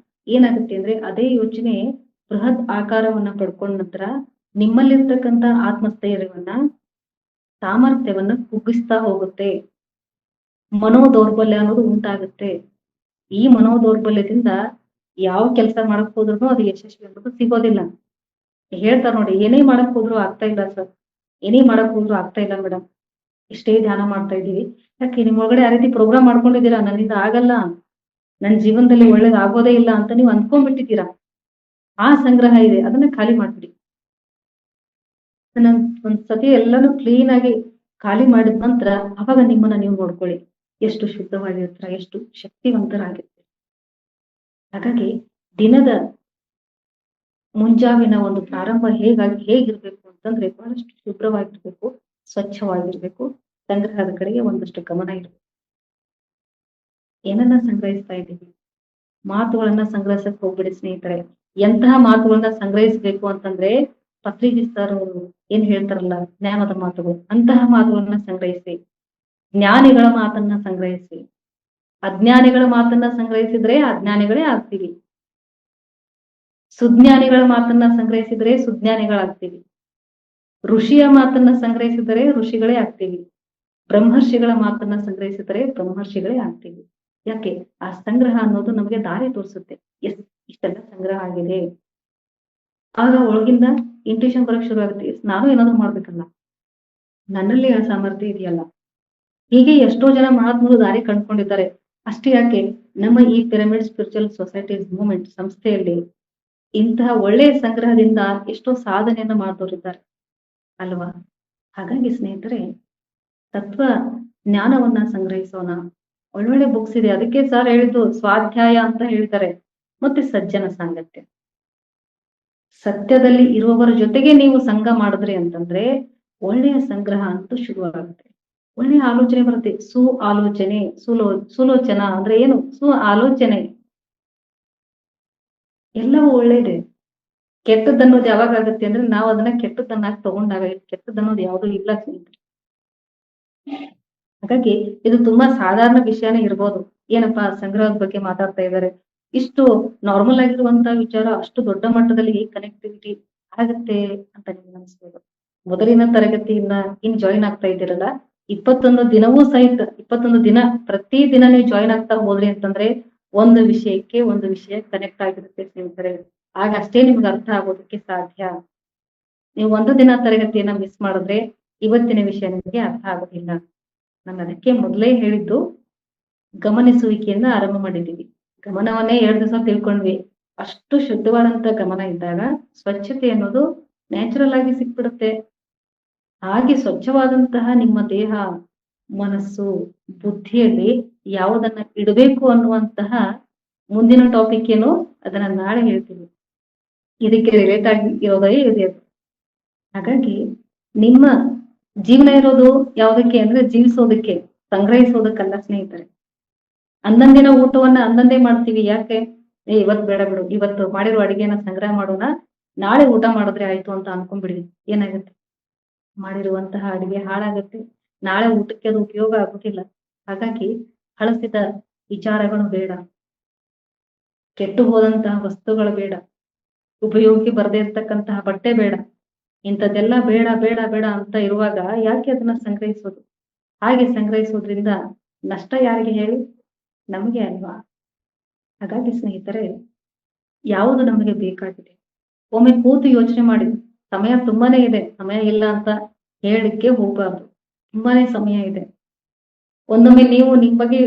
ಏನಾಗುತ್ತೆ ಅಂದ್ರೆ, ಅದೇ ಯೋಚನೆ ಬೃಹತ್ ಆಕಾರವನ್ನ ಪಡ್ಕೊಂಡ ನಂತರ ನಿಮ್ಮಲ್ಲಿರ್ತಕ್ಕಂಥ ಆತ್ಮಸ್ಥೈರ್ಯವನ್ನ, ಸಾಮರ್ಥ್ಯವನ್ನ ಕುಗ್ಗಿಸ್ತಾ ಹೋಗುತ್ತೆ. ಮನೋದೌರ್ಬಲ್ಯ ಅನ್ನೋದು ಉಂಟಾಗುತ್ತೆ. ಈ ಮನೋದೌರ್ಬಲ್ಯದಿಂದ ಯಾವ ಕೆಲಸ ಮಾಡಕ್ ಹೋದ್ರು ಅದು ಯಶಸ್ವಿ ಅನ್ನೋದು ಸಿಗೋದಿಲ್ಲ. ಹೇಳ್ತಾರ ನೋಡಿ, ಏನೇ ಮಾಡಕ್ ಹೋದ್ರು ಆಗ್ತಾ ಇಲ್ಲ ಸರ್, ಏನೇ ಮಾಡಕ್ ಹೋದ್ರು ಆಗ್ತಾ ಇಲ್ಲ ಮೇಡಮ್, ಇಷ್ಟೇ ಧ್ಯಾನ ಮಾಡ್ತಾ ಇದ್ದೀವಿ. ಯಾಕೆ ನಿಮ್ ಒಳಗಡೆ ಆ ರೀತಿ ಪ್ರೋಗ್ರಾಮ್ ಮಾಡ್ಕೊಂಡಿದ್ದೀರಾ, ನನ್ನಿಂದ ಆಗಲ್ಲ, ನನ್ ಜೀವನದಲ್ಲಿ ಒಳ್ಳೇದ್ ಆಗೋದೇ ಇಲ್ಲ ಅಂತ ನೀವು ಅನ್ಕೊಂಡ್ಬಿಟ್ಟಿದ್ದೀರಾ. ಆ ಸಂಗ್ರಹ ಇದೆ, ಅದನ್ನ ಖಾಲಿ ಮಾಡ್ಬಿಡಿ. ಒಂದ್ಸತಿ ಎಲ್ಲಾನು ಕ್ಲೀನ್ ಆಗಿ ಖಾಲಿ ಮಾಡಿದ ನಂತರ ಅವಾಗ ನಿಮ್ಮನ್ನ ನೀವು ನೋಡ್ಕೊಳ್ಳಿ, ಎಷ್ಟು ಶುದ್ಧವಾಗಿರ್ತೀರ, ಎಷ್ಟು ಶಕ್ತಿವಂತರಾಗಿರ್ತೀರ. ಹಾಗಾಗಿ ದಿನದ ಮುಂಜಾವಿನ ಒಂದು ಪ್ರಾರಂಭ ಹೇಗಿರ್ಬೇಕು ಅಂತಂದ್ರೆ, ಬಹಳಷ್ಟು ಶುಭ್ರವಾಗಿರ್ಬೇಕು, ಸ್ವಚ್ಛವಾಗಿರ್ಬೇಕು, ಸಂಗ್ರಹದ ಕಡೆಗೆ ಒಂದಷ್ಟು ಗಮನ ಇರ್ಬೇಕು. ಏನನ್ನ ಸಂಗ್ರಹಿಸ್ತಾ ಇದ್ದೀವಿ, ಮಾತುಗಳನ್ನ ಸಂಗ್ರಹಿಸಕ್ ಹೋಗ್ಬಿಡಿ ಸ್ನೇಹಿತರೆ. ಎಂತಹ ಮಾತುಗಳನ್ನ ಸಂಗ್ರಹಿಸಬೇಕು ಅಂತಂದ್ರೆ, ಪತ್ರಿಜಿಸ್ತಾರ್ ಅವರು ಏನ್ ಹೇಳ್ತಾರಲ್ಲ, ಜ್ಞಾನದ ಮಾತುಗಳು, ಅಂತಹ ಮಾತುಗಳನ್ನ ಸಂಗ್ರಹಿಸಿ. ಜ್ಞಾನಿಗಳ ಮಾತನ್ನ ಸಂಗ್ರಹಿಸಿ. ಅಜ್ಞಾನಿಗಳ ಮಾತನ್ನ ಸಂಗ್ರಹಿಸಿದ್ರೆ ಅಜ್ಞಾನಿಗಳೇ ಆಗ್ತೀವಿ. ಸುಜ್ಞಾನಿಗಳ ಮಾತನ್ನ ಸಂಗ್ರಹಿಸಿದ್ರೆ ಸುಜ್ಞಾನಿಗಳಾಗ್ತೀವಿ. ಋಷಿಯ ಮಾತನ್ನ ಸಂಗ್ರಹಿಸಿದರೆ ಋಷಿಗಳೇ ಆಗ್ತೀವಿ. ಬ್ರಹ್ಮರ್ಷಿಗಳ ಮಾತನ್ನ ಸಂಗ್ರಹಿಸಿದರೆ ಬ್ರಹ್ಮರ್ಷಿಗಳೇ ಆಗ್ತೀವಿ. ಯಾಕೆ? ಆ ಸಂಗ್ರಹ ಅನ್ನೋದು ನಮಗೆ ದಾರಿ ತೋರಿಸುತ್ತೆ. ಇಷ್ಟೆಲ್ಲ ಸಂಗ್ರಹ ಆಗಿದೆ, ಆಗ ಒಳಗಿಂದ ಇಂಟ್ಯೂಷನ್ ಬರಕ್ ಶುರು ಆಗುತ್ತೆ, ನಾನು ಏನಾದ್ರು ಮಾಡ್ಬೇಕಲ್ಲ, ನನ್ನಲ್ಲಿ ಆ ಸಾಮರ್ಥ್ಯ ಇದೆಯಲ್ಲ. ಹೀಗೆ ಎಷ್ಟೋ ಜನ ಮಹಾತ್ಮರು ದಾರಿ ಕಂಡ್ಕೊಂಡಿದ್ದಾರೆ. ಅಷ್ಟೇ ಯಾಕೆ, ನಮ್ಮ ಈ ಪಿರಮಿಡ್ ಸ್ಪಿರಿಚುವಲ್ ಸೊಸೈಟೀಸ್ ಮೂವ್ಮೆಂಟ್ ಸಂಸ್ಥೆಯಲ್ಲಿ ಇಂತಹ ಒಳ್ಳೆಯ ಸಂಗ್ರಹದಿಂದ ಎಷ್ಟೋ ಸಾಧನೆಯನ್ನ ಮಾಡಿದವರಿದ್ದಾರೆ ಅಲ್ವಾ? ಹಾಗಾಗಿ ಸ್ನೇಹಿತರೆ, ತತ್ವ ಜ್ಞಾನವನ್ನ ಸಂಗ್ರಹಿಸೋಣ. ಒಳ್ಳೊಳ್ಳೆ ಬುಕ್ಸ್ ಇದೆ. ಅದಕ್ಕೆ ಸರ್ ಹೇಳಿದ್ದು ಸ್ವಾಧ್ಯಾಯ ಅಂತ ಹೇಳ್ತಾರೆ. ಮತ್ತೆ ಸಜ್ಜನ ಸಾಂಗತ್ಯ. ಸತ್ಯದಲ್ಲಿ ಇರುವವರ ಜೊತೆಗೆ ನೀವು ಸಂಘ ಮಾಡಿದ್ರಿ ಅಂತಂದ್ರೆ ಒಳ್ಳೆಯ ಸಂಗ್ರಹ ಅಂತೂ ಶುರುವಾಗುತ್ತೆ. ಒಳ್ಳೆಯ ಆಲೋಚನೆ ಬರುತ್ತೆ. ಆಲೋಚನೆ, ಸುಲೋಚನ ಅಂದ್ರೆ ಏನು? ಆಲೋಚನೆ ಎಲ್ಲವೂ ಒಳ್ಳೇದೆ. ಕೆಟ್ಟದ್ದನ್ನೋದು ಯಾವಾಗ ಆಗುತ್ತೆ ಅಂದ್ರೆ ನಾವು ಅದನ್ನ ಕೆಟ್ಟದ್ದನ್ನಾಗಿ ತಗೊಂಡಾಗ. ಕೆಟ್ಟದ್ದನ್ನೋದು ಯಾವುದು ಇಲ್ಲ ಸ್ನೇಹಿತರೆ. ಹಾಗಾಗಿ ಇದು ತುಂಬಾ ಸಾಧಾರಣ ವಿಷಯನೇ ಇರ್ಬೋದು. ಏನಪ್ಪಾ ಸಂಗ್ರಹದ ಬಗ್ಗೆ ಮಾತಾಡ್ತಾ ಇದ್ದಾರೆ, ಇಷ್ಟು ನಾರ್ಮಲ್ ಆಗಿರುವಂತಹ ವಿಚಾರ ಅಷ್ಟು ದೊಡ್ಡ ಮಟ್ಟದಲ್ಲಿ ಕನೆಕ್ಟಿವಿಟಿ ಆಗುತ್ತೆ ಅಂತ ನಿಮ್ಗೆ ಅನಿಸ್ಬೋದು. ಮೊದಲಿನ ತರಗತಿಯಿಂದ ಇನ್ ಜಾಯಿನ್ ಆಗ್ತಾ ಇದ್ದೀರಲ್ಲ, 21 ದಿನವೂ ಸಹಿತ 21 ದಿನ ಪ್ರತಿ ದಿನ ನೀವು ಜಾಯಿನ್ ಆಗ್ತಾ ಹೋದ್ರಿ ಅಂತಂದ್ರೆ ಒಂದು ವಿಷಯ ಕನೆಕ್ಟ್ ಆಗಿರುತ್ತೆ ಸ್ನೇಹಿತರೆ. ಆಗ ಅಷ್ಟೇ ನಿಮ್ಗೆ ಅರ್ಥ ಆಗೋದಕ್ಕೆ ಸಾಧ್ಯ. ನೀವು ಒಂದು ದಿನ ತರಗತಿಯನ್ನ ಮಿಸ್ ಮಾಡಿದ್ರೆ ಇವತ್ತಿನ ವಿಷಯ ನಿಮಗೆ ಅರ್ಥ ಆಗೋದಿಲ್ಲ. ನಾನು ಅದಕ್ಕೆ ಮೊದಲೇ ಹೇಳಿದ್ದು ಗಮನಿಸುವಿಕೆಯಿಂದ ಆರಂಭ ಮಾಡಿದ್ದೀವಿ. ಗಮನವನ್ನೇ 2 ದಿವಸ ತಿಳ್ಕೊಂಡ್ವಿ. ಅಷ್ಟು ಶುದ್ಧವಾದಂತ ಗಮನ ಇದ್ದಾಗ ಸ್ವಚ್ಛತೆ ಅನ್ನೋದು ನ್ಯಾಚುರಲ್ ಆಗಿ ಸಿಕ್ಬಿಡುತ್ತೆ. ಹಾಗೆ ಸ್ವಚ್ಛವಾದಂತಹ ನಿಮ್ಮ ದೇಹ, ಮನಸ್ಸು, ಬುದ್ಧಿಯಲ್ಲಿ ಯಾವುದನ್ನ ಇಡಬೇಕು ಅನ್ನುವಂತಹ ಮುಂದಿನ ಟಾಪಿಕ್ ಏನು ಅದನ್ನ ನಾಳೆ ಹೇಳ್ತೀವಿ. ಇದಕ್ಕೆ ರಿಲೇಟ್ ಆಗಿ ಇರೋದೇ ಇದೆ. ಹಾಗಾಗಿ ನಿಮ್ಮ ಜೀವನ ಇರೋದು ಯಾವುದಕ್ಕೆ ಅಂದ್ರೆ ಜೀವಿಸೋದಕ್ಕೆ, ಸಂಗ್ರಹಿಸೋದಕ್ಕಲ್ಲ ಸ್ನೇಹಿತರೆ. ಅಂದಂದಿನ ಊಟವನ್ನ ಅಂದಂದೇ ಮಾಡ್ತೀವಿ. ಯಾಕೆ? ಇವತ್ತು ಬೇಡ ಬಿಡು, ಇವತ್ತು ಮಾಡಿರೋ ಅಡಿಗೆನ ಸಂಗ್ರಹ ಮಾಡೋಣ, ನಾಳೆ ಊಟ ಮಾಡಿದ್ರೆ ಆಯ್ತು ಅಂತ ಅನ್ಕೊಂಡ್ಬಿಡಿ. ಏನಾಗುತ್ತೆ? ಮಾಡಿರುವಂತಹ ಅಡಿಗೆ ಹಾಳಾಗುತ್ತೆ. ನಾಳೆ ಊಟಕ್ಕೆ ಅದು ಉಪಯೋಗ ಆಗುದಿಲ್ಲ. ಹಾಗಾಗಿ ಹಳಸಿದ ವಿಚಾರಗಳು ಬೇಡ, ಕೆಟ್ಟು ಹೋದಂತಹ ವಸ್ತುಗಳು ಬೇಡ, ಉಪಯೋಗಕ್ಕೆ ಬರದೇ ಇರ್ತಕ್ಕಂತಹ ಬಟ್ಟೆ ಬೇಡ. ಇಂಥದ್ದೆಲ್ಲ ಬೇಡ ಬೇಡ ಬೇಡ ಅಂತ ಇರುವಾಗ ಯಾಕೆ ಅದನ್ನ ಸಂಗ್ರಹಿಸೋದು? ಹಾಗೆ ಸಂಗ್ರಹಿಸೋದ್ರಿಂದ ನಷ್ಟ ಯಾರಿಗೆ ಹೇಳಿ? ನಮಗೆ ಅಲ್ವಾ? ಹಾಗಾಗಿ ಸ್ನೇಹಿತರೆ, ಯಾವುದು ನಮಗೆ ಬೇಕಾಗಿದೆ ಒಮ್ಮೆ ಕೂತು ಯೋಚನೆ ಮಾಡಿ. ಸಮಯ ತುಂಬಾನೇ ಇದೆ, ಸಮಯ ಇಲ್ಲ ಅಂತ ಹೇಳಲಿಕ್ಕೆ ಹೋಗ್ಬಾರ್ದು. ತುಂಬಾನೇ ಸಮಯ ಇದೆ. ಒಂದೊಮ್ಮೆ ನೀವು ನಿಮ್ ಬಗ್ಗೆ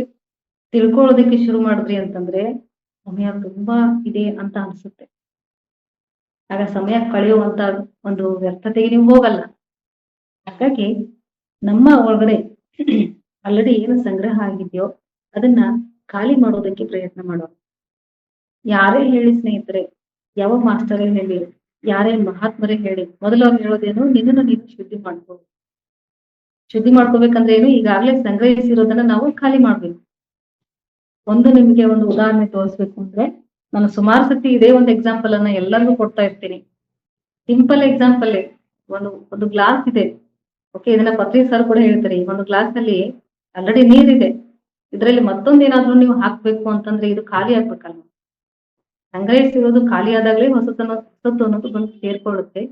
ತಿಳ್ಕೊಳ್ಳೋದಕ್ಕೆ ಶುರು ಮಾಡಿದ್ರಿ ಅಂತಂದ್ರೆ ಸಮಯ ತುಂಬಾ ಇದೆ ಅಂತ ಅನ್ಸುತ್ತೆ. ಆಗ ಸಮಯ ಕಳೆಯುವಂತ ಒಂದು ವ್ಯರ್ಥತೆಗೆ ನೀವು ಹೋಗಲ್ಲ. ಹಾಗಾಗಿ ನಮ್ಮ ಒಳಗಡೆ ಆಲ್ರೆಡಿ ಏನು ಸಂಗ್ರಹ ಆಗಿದೆಯೋ ಅದನ್ನ ಖಾಲಿ ಮಾಡೋದಕ್ಕೆ ಪ್ರಯತ್ನ ಮಾಡೋಣ. ಯಾರೇ ಹೇಳಿ ಸ್ನೇಹಿತರೆ, ಯಾವ ಮಾಸ್ಟರೇ ಹೇಳಿ, ಯಾರೇ ಮಹಾತ್ಮರೇ ಹೇಳಿ, ಮೊದಲು ಅವ್ರು ಹೇಳೋದೇನು? ನಿನ್ನನ್ನು ನೀನು ಶುದ್ಧಿ ಮಾಡ್ಕೋ. ಶುದ್ಧಿ ಮಾಡ್ಕೋಬೇಕಂದ್ರೆ ಏನು? ಈಗಾಗಲೇ ಸಂಗ್ರಹಿಸಿರೋದನ್ನ ನಾವು ಖಾಲಿ ಮಾಡ್ಬೇಕು. ನಿಮ್ಗೆ ಒಂದು ಉದಾಹರಣೆ ತೋರಿಸ್ಬೇಕು ಅಂದ್ರೆ, ನಾನು ಸುಮಾರು ಸತಿ ಇದೇ ಒಂದು ಎಕ್ಸಾಂಪಲ್ ಅನ್ನ ಎಲ್ಲರಿಗೂ ಕೊಡ್ತಾ ಇರ್ತೀನಿ. Simple example. ಒಂದು ಗ್ಲಾಸ್ ಇದೆ. ಓಕೆ, ಇದನ್ನ ಪತ್ರಿ ಸರ್ ಕೂಡ ಹೇಳ್ತಾರೆ. ಒಂದು ಗ್ಲಾಸ್ ಅಲ್ಲಿ ಆಲ್ರೆಡಿ ನೀರಿದೆ. ಇದರಲ್ಲಿ ಮತ್ತೊಂದೇನಾದ್ರೂ ನೀವು ಹಾಕ್ಬೇಕು ಅಂತಂದ್ರೆ ಇದು ಖಾಲಿ ಆಗ್ಬೇಕಲ್ಲ. ಸಂಗ್ರಹಿಸಿರೋದು ಖಾಲಿ ಆದಾಗ್ಲೇ ಹೊಸತು ಅನ್ನೋದು ಬಂದು ಸೇರ್ಕೊಳ್ಳುತ್ತೆ,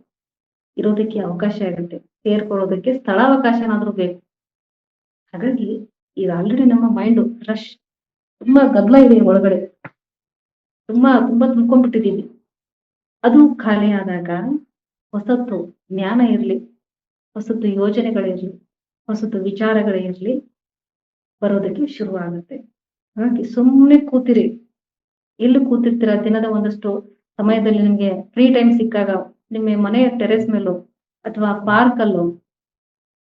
ಇರೋದಕ್ಕೆ ಅವಕಾಶ ಆಗುತ್ತೆ, ಸೇರ್ಕೊಳ್ಳೋದಕ್ಕೆ ಸ್ಥಳಾವಕಾಶನಾದ್ರೂ ಬೇಕು. ಹಾಗಾಗಿ ಇದು ಆಲ್ರೆಡಿ ನಮ್ಮ ಮೈಂಡ್ ರಶ್, ತುಂಬಾ ಗದ್ದಲ ಇದೆ ಒಳಗಡೆ, ತುಂಬಾ ತುಂಬ್ಕೊಂಡ್ಬಿಟ್ಟಿದೀವಿ. ಅದು ಖಾಲಿ ಆದಾಗ ಹೊಸತು ಜ್ಞಾನ ಇರ್ಲಿ, ಹೊಸತು ಯೋಜನೆಗಳಿರ್ಲಿ, ಹೊಸತು ವಿಚಾರಗಳಿರ್ಲಿ ಬರೋದಕ್ಕೆ ಶುರು ಆಗುತ್ತೆ. ಹಾಗಾಗಿ ಸುಮ್ಮನೆ ಕೂತಿರಿ. ಎಲ್ಲಿ ಕೂತಿರ್ತೀರ? ದಿನದ ಒಂದಷ್ಟು ಸಮಯದಲ್ಲಿ ನಿಮ್ಗೆ ಫ್ರೀ ಟೈಮ್ ಸಿಕ್ಕಾಗ ನಿಮ್ಮ ಮನೆಯ ಟೆರೆಸ್ ಮೇಲೋ ಅಥವಾ ಪಾರ್ಕ್ ಅಲ್ಲೋ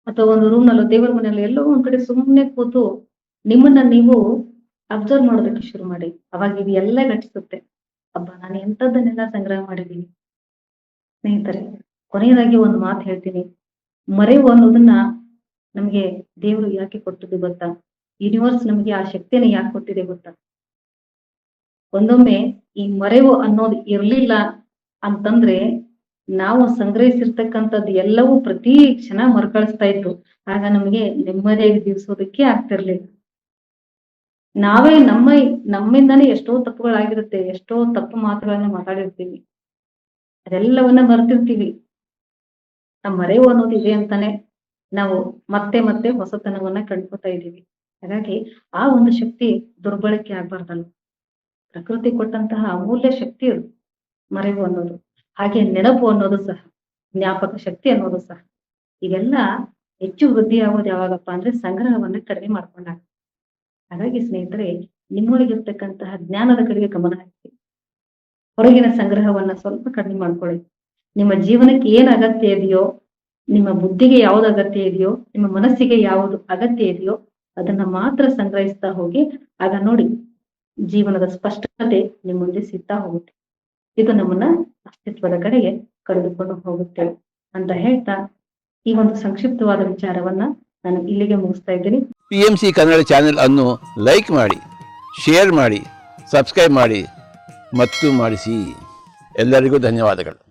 ಅಥವಾ ಒಂದು ರೂಮ್ ನಲ್ಲೋ, ದೇವರ ಮನೆಯಲ್ಲೋ, ಎಲ್ಲೋ ಒಂದ್ ಕಡೆ ಸುಮ್ಮನೆ ಕೂತು ನಿಮ್ಮನ್ನ ನೀವು ಅಬ್ಸರ್ವ್ ಮಾಡೋದಕ್ಕೆ ಶುರು ಮಾಡಿ. ಅವಾಗ ಇದು ಎಲ್ಲ ಘಟಿಸುತ್ತೆ. ಹಬ್ಬ, ನಾನು ಎಂಥದ್ದನ್ನೆಲ್ಲ ಸಂಗ್ರಹ ಮಾಡಿದ್ದೀನಿ. ಸ್ನೇಹಿತರೆ, ಕೊನೆಯದಾಗಿ ಒಂದು ಮಾತು ಹೇಳ್ತೀನಿ. ಮರೆವು ಅನ್ನೋದನ್ನ ನಮ್ಗೆ ದೇವರು ಯಾಕೆ ಕೊಟ್ಟಿದ್ದು ಗೊತ್ತಾ? ಯೂನಿವರ್ಸ್ ನಮ್ಗೆ ಆ ಶಕ್ತಿಯನ್ನು ಯಾಕೆ ಕೊಟ್ಟಿದೆ ಗೊತ್ತಾ? ಒಂದೊಮ್ಮೆ ಈ ಮರೆವು ಅನ್ನೋದು ಇರ್ಲಿಲ್ಲ ಅಂತಂದ್ರೆ ನಾವು ಸಂಗ್ರಹಿಸಿರ್ತಕ್ಕಂಥದ್ದು ಎಲ್ಲವೂ ಪ್ರತಿ ಕ್ಷಣ ಮರುಕಳಿಸ್ತಾ ಇತ್ತು. ಆಗ ನಮಗೆ ನೆಮ್ಮದಿಯಾಗಿ ಜೀವಿಸೋದಕ್ಕೆ ಆಗ್ತಿರ್ಲಿಲ್ಲ. ನಾವೇ ನಮ್ಮಿಂದಾನೇ ಎಷ್ಟೋ ತಪ್ಪುಗಳಾಗಿರುತ್ತೆ, ಎಷ್ಟೋ ತಪ್ಪು ಮಾತುಗಳನ್ನ ಮಾತಾಡಿರ್ತೀವಿ, ಅದೆಲ್ಲವನ್ನ ಮರ್ತಿರ್ತೀವಿ. ನಮ್ಮ ಮರೆವು ಅನ್ನೋದು ಇದೆ ಅಂತಾನೆ ನಾವು ಮತ್ತೆ ಮತ್ತೆ ಹೊಸತನವನ್ನ ಕಂಡ್ಕೊತಾ ಇದ್ದೀವಿ. ಹಾಗಾಗಿ ಆ ಒಂದು ಶಕ್ತಿ ದುರ್ಬಳಕೆ ಆಗ್ಬಾರ್ದಲ್ಲ. ಪ್ರಕೃತಿ ಕೊಟ್ಟಂತಹ ಅಮೂಲ್ಯ ಶಕ್ತಿ ಅದು ಮರೆವು ಅನ್ನೋದು. ಹಾಗೆ ನೆನಪು ಅನ್ನೋದು ಸಹ, ಜ್ಞಾಪಕ ಶಕ್ತಿ ಅನ್ನೋದು ಸಹ. ಇವೆಲ್ಲ ಹೆಚ್ಚು ವೃದ್ಧಿ ಆಗೋದು ಯಾವಾಗಪ್ಪ ಅಂದ್ರೆ ಸಂಗ್ರಹವನ್ನ ಕಡಿಮೆ ಮಾಡ್ಕೊಂಡಾಗ. ಹಾಗಾಗಿ ಸ್ನೇಹಿತರೆ, ನಿಮ್ಮೊಳಗಿರ್ತಕ್ಕಂತಹ ಜ್ಞಾನದ ಕಡೆಗೆ ಗಮನ ಹಾಕಿ, ಹೊರಗಿನ ಸಂಗ್ರಹವನ್ನ ಸ್ವಲ್ಪ ಕಡಿಮೆ ಮಾಡ್ಕೊಳ್ಳಿ. ನಿಮ್ಮ ಜೀವನಕ್ಕೆ ಏನ್ ಅಗತ್ಯ ಇದೆಯೋ, ನಿಮ್ಮ ಬುದ್ಧಿಗೆ ಯಾವ್ದು ಅಗತ್ಯ ಇದೆಯೋ, ನಿಮ್ಮ ಮನಸ್ಸಿಗೆ ಯಾವುದು ಅಗತ್ಯ ಇದೆಯೋ ಅದನ್ನ ಮಾತ್ರ ಸಂಗ್ರಹಿಸ್ತಾ ಹೋಗಿ. ಆಗ ನೋಡಿ, ಜೀವನದ ಸ್ಪಷ್ಟತೆ ನಿಮ್ಮ ಮುಂದೆ ಸಿಗ್ತಾ ಹೋಗುತ್ತೆ. ಇದು ನಮ್ಮನ್ನ ಅಸ್ತಿತ್ವದ ಕಡೆಗೆ ಕರೆದುಕೊಂಡು ಹೋಗುತ್ತೆ ಅಂತ ಹೇಳ್ತಾ ಈ ಒಂದು ಸಂಕ್ಷಿಪ್ತವಾದ ವಿಚಾರವನ್ನ ನಾನು ಇಲ್ಲಿಗೆ ಮುಗಿಸ್ತಾ ಇದ್ದೀನಿ. PMC ಕನ್ನಡ ಚಾನೆಲ್ ಅನ್ನು ಲೈಕ್ ಮಾಡಿ, ಶೇರ್ ಮಾಡಿ, ಸಬ್ಸ್ಕ್ರೈಬ್ ಮಾಡಿ ಮತ್ತು ಮಾಡಿಸಿ. ಎಲ್ಲರಿಗೂ ಧನ್ಯವಾದಗಳು.